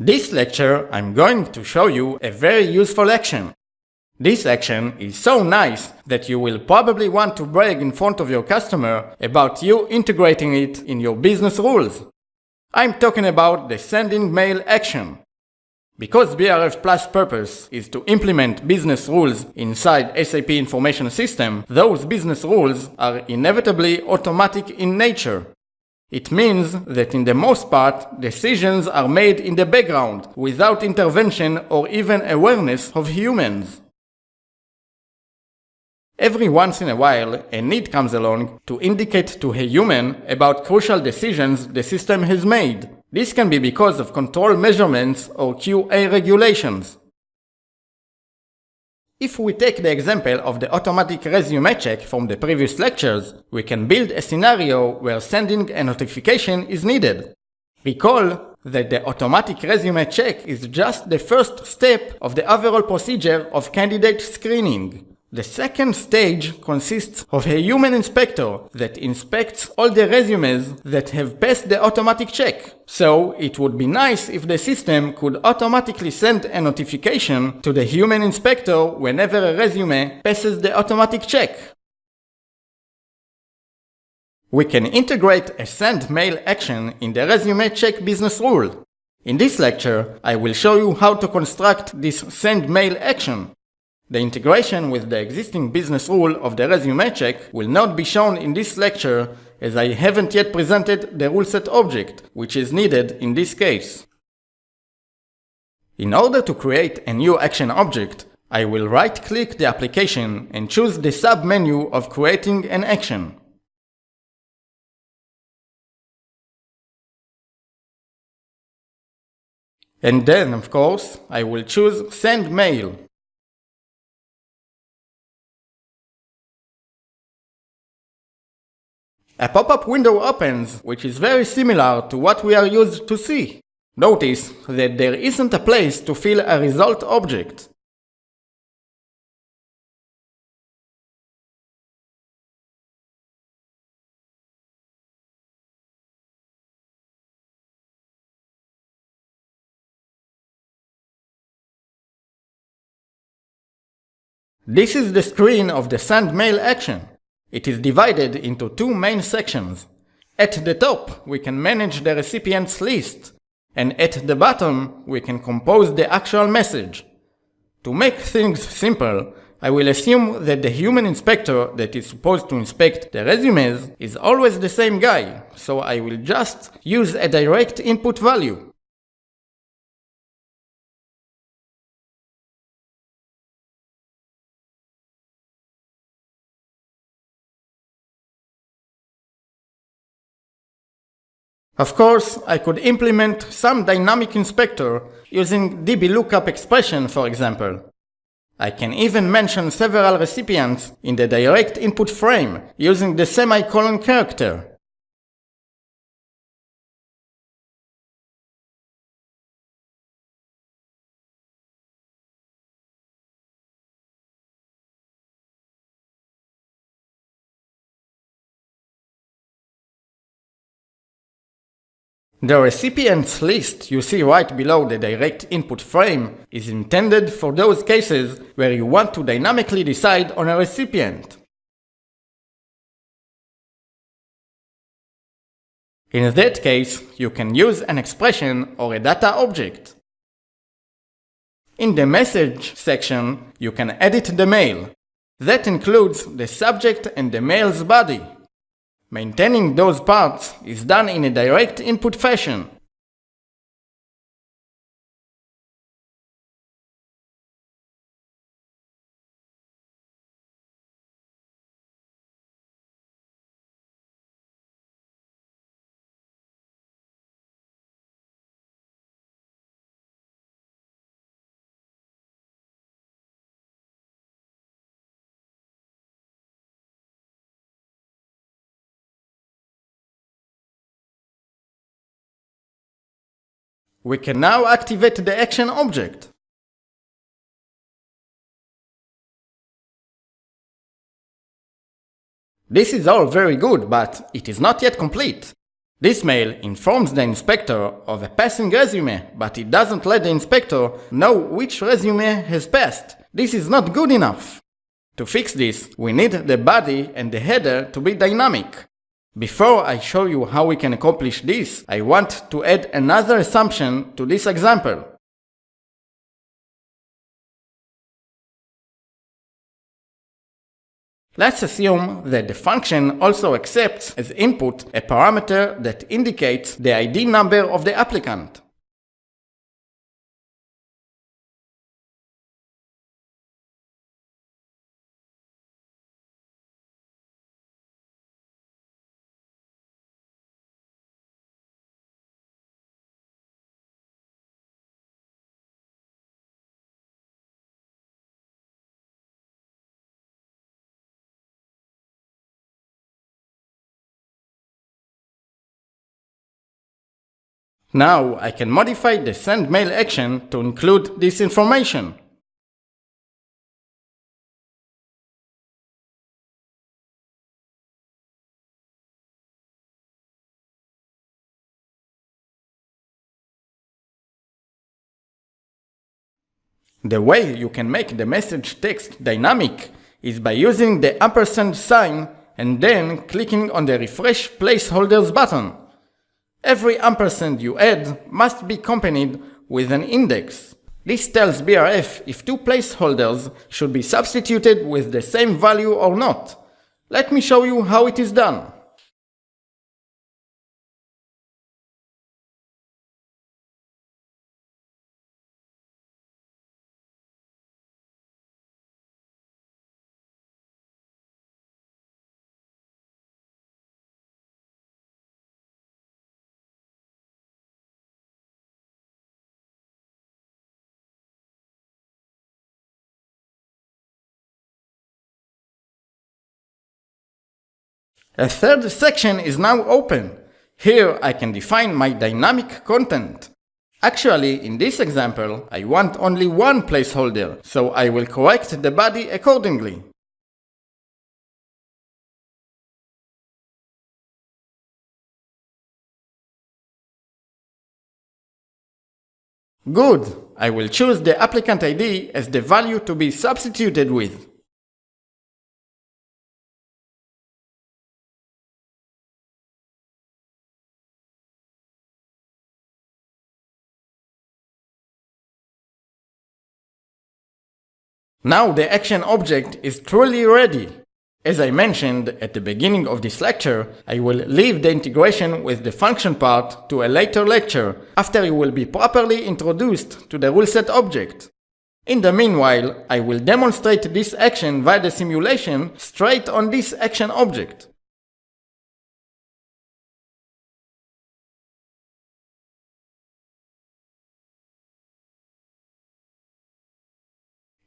This lecture, I'm going to show you a very useful action. This action is so nice that you will probably want to brag in front of your customer about you integrating it in your business rules. I'm talking about the sending mail action. Because BRF Plus' purpose is to implement business rules inside SAP Information System, those business rules are inevitably automatic in nature. It means that in the most part, decisions are made in the background without intervention or even awareness of humans. Every once in a while, a need comes along to indicate to a human about crucial decisions the system has made. This can be because of control measurements or QA regulations. If we take the example of the automatic resume check from the previous lectures, we can build a scenario where sending a notification is needed. Recall that the automatic resume check is just the first step of the overall procedure of candidate screening. The second stage consists of a human inspector that inspects all the resumes that have passed the automatic check. So it would be nice if the system could automatically send a notification to the human inspector whenever a resume passes the automatic check. We can integrate a send mail action in the resume check business rule. In this lecture, I will show you how to construct this send mail action. The integration with the existing business rule of the resume check will not be shown in this lecture as I haven't yet presented the rule set object, which is needed in this case. In order to create a new action object, I will right-click the application and choose the sub-menu of creating an action. And then, of course, I will choose Send Mail. A pop-up window opens, which is very similar to what we are used to see. Notice that there isn't a place to fill a result object. This is the screen of the send mail action. It is divided into two main sections. At the top, we can manage the recipient's list, and at the bottom, we can compose the actual message. To make things simple, I will assume that the human inspector that is supposed to inspect the resumes is always the same guy, so I will just use a direct input value. Of course, I could implement some dynamic inspector using DB lookup expression, for example. I can even mention several recipients in the direct input frame using the semicolon character. The recipients list you see right below the direct input frame is intended for those cases where you want to dynamically decide on a recipient. In that case, you can use an expression or a data object. In the message section, you can edit the mail. That includes the subject and the mail's body. Maintaining those parts is done in a direct input fashion. We can now activate the action object. This is all very good, but it is not yet complete. This mail informs the inspector of a passing resume, but it doesn't let the inspector know which resume has passed. This is not good enough. To fix this, we need the body and the header to be dynamic. Before I show you how we can accomplish this, I want to add another assumption to this example. Let's assume that the function also accepts as input a parameter that indicates the ID number of the applicant. Now I can modify the send mail action to include this information. The way you can make the message text dynamic is by using the ampersand sign and then clicking on the Refresh Placeholders button. Every ampersand you add must be accompanied with an index. This tells BRF if two placeholders should be substituted with the same value or not. Let me show you how it is done. A third section is now open. Here I can define my dynamic content. Actually, in this example, I want only one placeholder, so I will correct the body accordingly. Good! I will choose the applicant ID as the value to be substituted with. Now the action object is truly ready. As I mentioned at the beginning of this lecture, I will leave the integration with the function part to a later lecture, after you will be properly introduced to the rule set object. In the meanwhile, I will demonstrate this action via the simulation straight on this action object.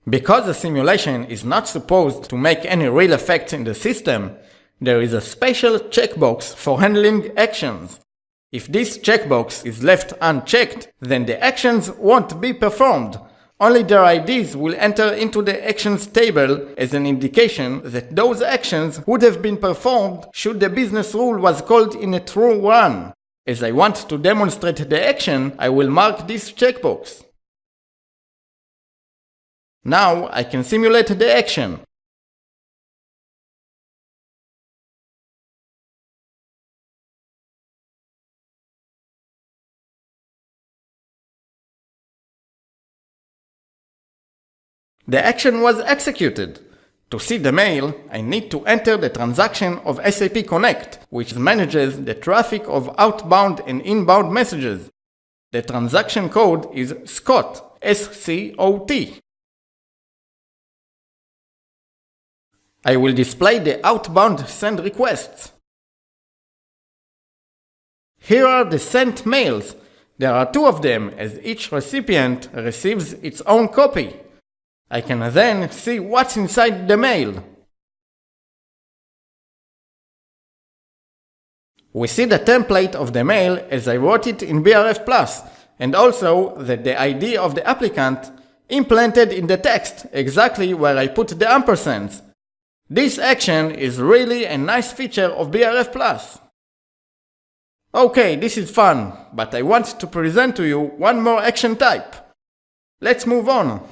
Because the simulation is not supposed to make any real effects in the system, there is a special checkbox for handling actions. If this checkbox is left unchecked, then the actions won't be performed. Only their IDs will enter into the actions table as an indication that those actions would have been performed should the business rule was called in a true run. As I want to demonstrate the action, I will mark this checkbox. Now I can simulate the action. The action was executed. To see the mail, I need to enter the transaction of SAP Connect, which manages the traffic of outbound and inbound messages. The transaction code is SCOT, S-C-O-T. I will display the outbound send requests. Here are the sent mails. There are two of them, as each recipient receives its own copy. I can then see what's inside the mail. We see the template of the mail as I wrote it in BRF+, and also that the ID of the applicant implanted in the text exactly where I put the ampersands. This action is really a nice feature of BRF+. Okay, this is fun, but I want to present to you one more action type. Let's move on.